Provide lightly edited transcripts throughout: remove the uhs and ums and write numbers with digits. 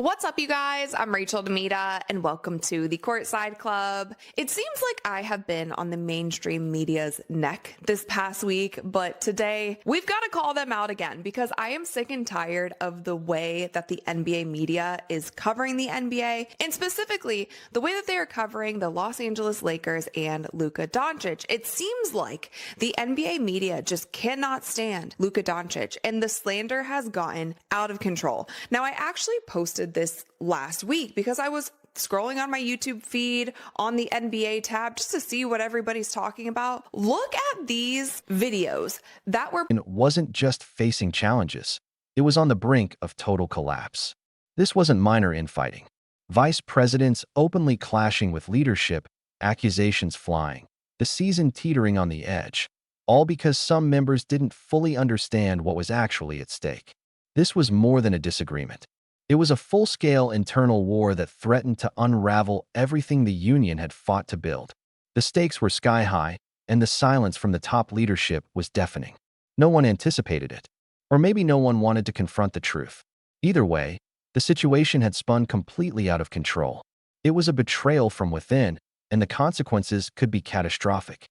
What's up, you guys? I'm Rachel Demita, and welcome to the Courtside Club. It seems like I have been on the mainstream media's neck this past week, but today we've got to call them out again because I am sick and tired of the way that the NBA media is covering the NBA, and specifically the way that they are covering the Los Angeles Lakers and Luka Doncic. It seems like the NBA media just cannot stand Luka Doncic, and the slander has gotten out of control. Now, I actually posted this last week because I was scrolling on my YouTube feed on the NBA tab just to see what everybody's talking about. Look at these videos that were And wasn't just facing challenges. It was on the brink of total collapse. This wasn't minor infighting. Vice presidents openly clashing with leadership, accusations flying, the season teetering on the edge, all because some members didn't fully understand what was actually at stake. This was more than a disagreement. It was a full-scale internal war that threatened to unravel everything the union had fought to build. The stakes were sky-high, and the silence from the top leadership was deafening. No one anticipated it. Or maybe no one wanted to confront the truth. Either way, the situation had spun completely out of control. It was a betrayal from within, and the consequences could be catastrophic.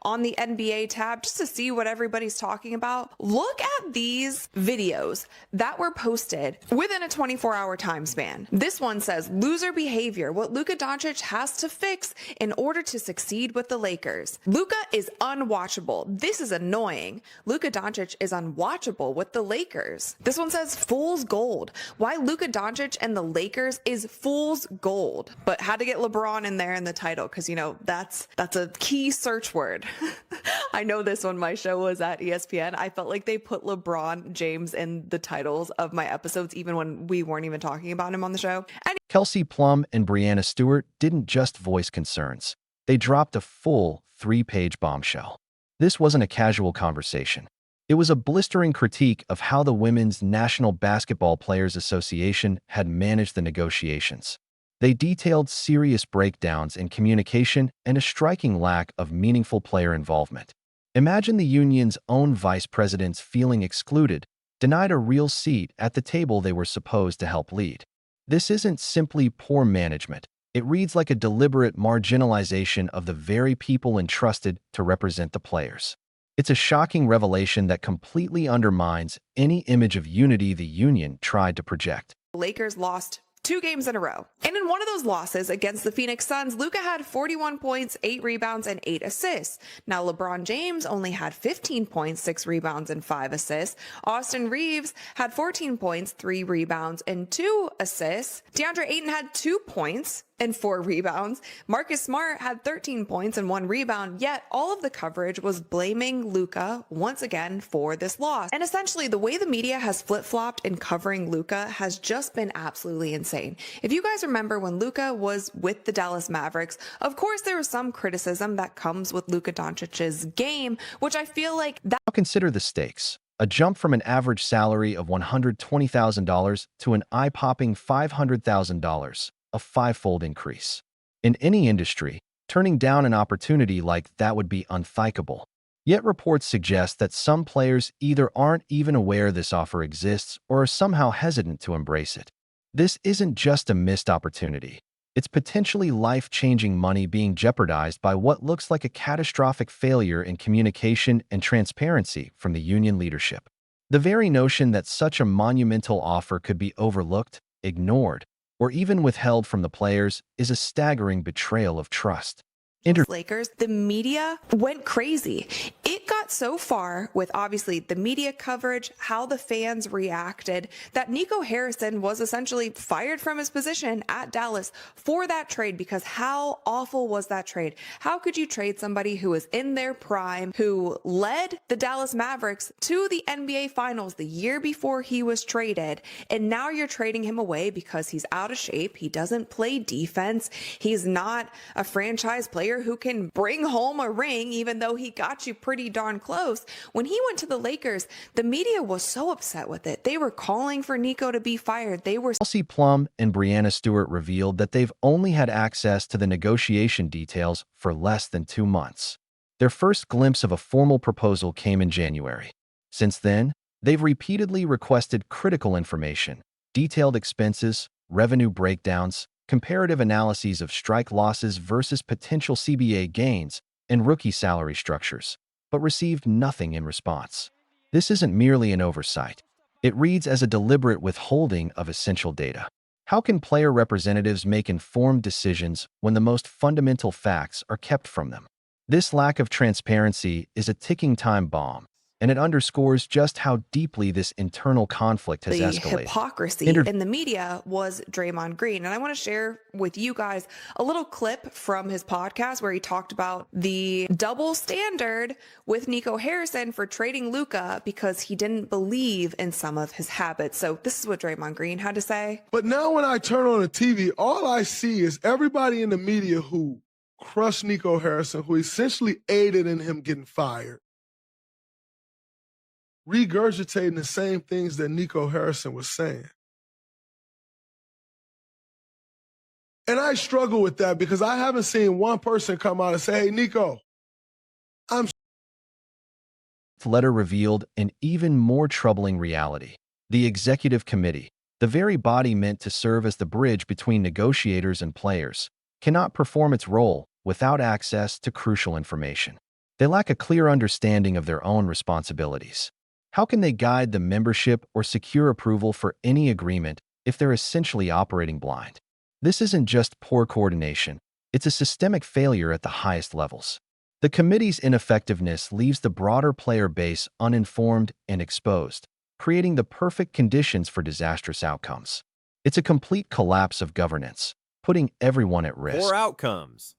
on the NBA tab just to see what everybody's talking about. Look at these videos that were posted within a 24-hour time span. This one says, loser behavior, what Luka Doncic has to fix in order to succeed with the Lakers. Luka is unwatchable. This is annoying. Luka Doncic is unwatchable with the Lakers. This one says, fool's gold. Why Luka Doncic and the Lakers is fool's gold. But had to get LeBron in there in the title because, you know, that's a key search word. I know this when my show was at ESPN. I felt like they put LeBron James in the titles of my episodes, even when we weren't even talking about him on the show. And Kelsey Plum and Breanna Stewart didn't just voice concerns. They dropped a full 3-page bombshell. This wasn't a casual conversation. It was a blistering critique of how the Women's National Basketball Players Association had managed the negotiations. They detailed serious breakdowns in communication and a striking lack of meaningful player involvement. Imagine the union's own vice presidents feeling excluded, denied a real seat at the table they were supposed to help lead. This isn't simply poor management. It reads like a deliberate marginalization of the very people entrusted to represent the players. It's a shocking revelation that completely undermines any image of unity the union tried to project. the Lakers lost 2 games in a row. And in one of those losses against the Phoenix Suns, Luka had 41 points, 8 rebounds, and 8 assists. Now, LeBron James only had 15 points, 6 rebounds, and 5 assists. Austin Reeves had 14 points, 3 rebounds, and 2 assists. DeAndre Ayton had 2 points and 4 rebounds. Marcus Smart had 13 points and 1 rebound, yet all of the coverage was blaming Luka once again for this loss. And essentially, the way the media has flip-flopped in covering Luka has just been absolutely insane. If you guys remember when Luka was with the Dallas Mavericks, of course there was some criticism that comes with Luka Doncic's game, which I feel like that. Now consider the stakes. A jump from an average salary of $120,000 to an eye-popping $500,000. A 5-fold increase. In any industry, turning down an opportunity like that would be unthinkable. Yet reports suggest that some players either aren't even aware this offer exists or are somehow hesitant to embrace it. This isn't just a missed opportunity. It's potentially life-changing money being jeopardized by what looks like a catastrophic failure in communication and transparency from the union leadership. The very notion that such a monumental offer could be overlooked, ignored, or even withheld from the players is a staggering betrayal of trust. Lakers, the media went crazy. It got so far with obviously the media coverage, how the fans reacted, that Nico Harrison was essentially fired from his position at Dallas for that trade because how awful was that trade? How could you trade somebody who was in their prime, who led the Dallas Mavericks to the NBA Finals the year before he was traded, and now you're trading him away because he's out of shape, he doesn't play defense, he's not a franchise player who can bring home a ring, even though he got you pretty darn close. When he went to the Lakers, the media was so upset with it. They were calling for Nico to be fired. They were. Kelsey Plum and Breanna Stewart revealed that they've only had access to the negotiation details for less than 2 months. Their first glimpse of a formal proposal came in January. Since then, they've repeatedly requested critical information, detailed expenses, revenue breakdowns, comparative analyses of strike losses versus potential CBA gains, and rookie salary structures, but received nothing in response. This isn't merely an oversight. It reads as a deliberate withholding of essential data. How can player representatives make informed decisions when the most fundamental facts are kept from them? This lack of transparency is a ticking time bomb, and it underscores just how deeply this internal conflict has the escalated. hypocrisy in the media was Draymond Green. And I want to share with you guys a little clip from his podcast where he talked about the double standard with Nico Harrison for trading Luka because he didn't believe in some of his habits. So this is what Draymond Green had to say. But now when I turn on the TV, all I see is everybody in the media who crushed Nico Harrison, who essentially aided in him getting fired, regurgitating the same things that Nico Harrison was saying. And I struggle with that because I haven't seen one person come out and say, hey, Nico, I'm... The letter revealed an even more troubling reality. The executive committee, the very body meant to serve as the bridge between negotiators and players, cannot perform its role without access to crucial information. They lack a clear understanding of their own responsibilities. How can they guide the membership or secure approval for any agreement if they're essentially operating blind? This isn't just poor coordination, it's a systemic failure at the highest levels. The committee's ineffectiveness leaves the broader player base uninformed and exposed, creating the perfect conditions for disastrous outcomes. It's a complete collapse of governance, putting everyone at risk. Poor outcomes.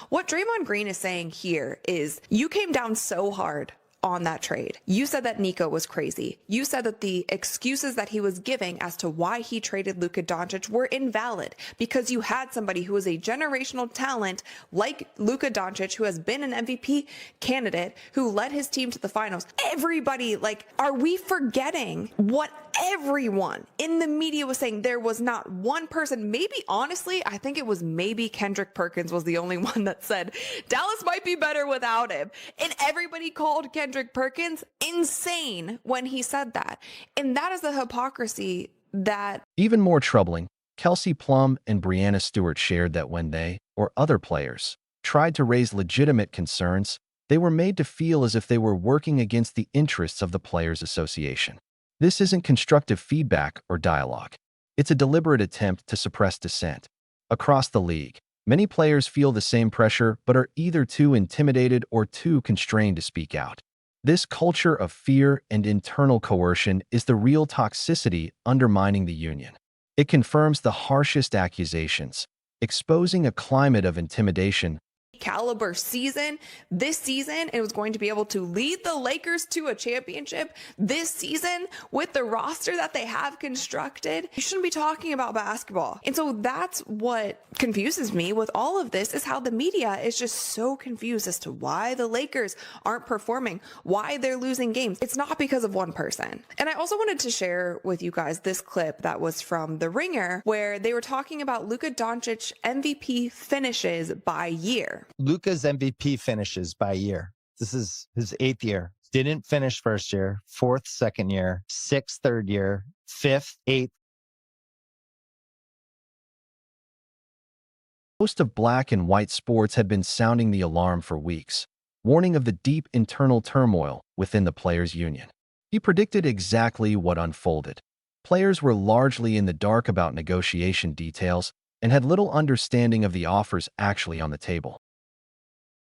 What Draymond Green is saying here is you came down so hard on that trade. You said that Nico was crazy. You said that the excuses that he was giving as to why he traded Luka Doncic were invalid because you had somebody who was a generational talent like Luka Doncic, who has been an MVP candidate, who led his team to the finals. Everybody, are we forgetting what everyone in the media was saying? There was not one person, maybe honestly, I think it was maybe Kendrick Perkins was the only one that said Dallas might be better without him. And everybody called Kendrick Perkins insane when he said that. And that is the hypocrisy that... Even more troubling, Kelsey Plum and Breanna Stewart shared that when they, or other players, tried to raise legitimate concerns, they were made to feel as if they were working against the interests of the Players Association. This isn't constructive feedback or dialogue. It's a deliberate attempt to suppress dissent. Across the league, many players feel the same pressure but are either too intimidated or too constrained to speak out. This culture of fear and internal coercion is the real toxicity undermining the union. It confirms the harshest accusations, exposing a climate of intimidation. Caliber season this season. It was going to be able to lead the Lakers to a championship this season with the roster that they have constructed. You shouldn't be talking about basketball. And so that's what confuses me with all of this, is how the media is just so confused as to why the Lakers aren't performing, why they're losing games. It's not because of one person. And I also wanted to share with you guys this clip that was from The Ringer, where they were talking about Luka Doncic MVP finishes by year. Luka's MVP finishes by year. This is his 8th year. Didn't finish first year, 4th second year, 6th third year, 5th, 8th. Most of black and white sports had been sounding the alarm for weeks, warning of the deep internal turmoil within the players' union. He predicted exactly what unfolded. Players were largely in the dark about negotiation details and had little understanding of the offers actually on the table.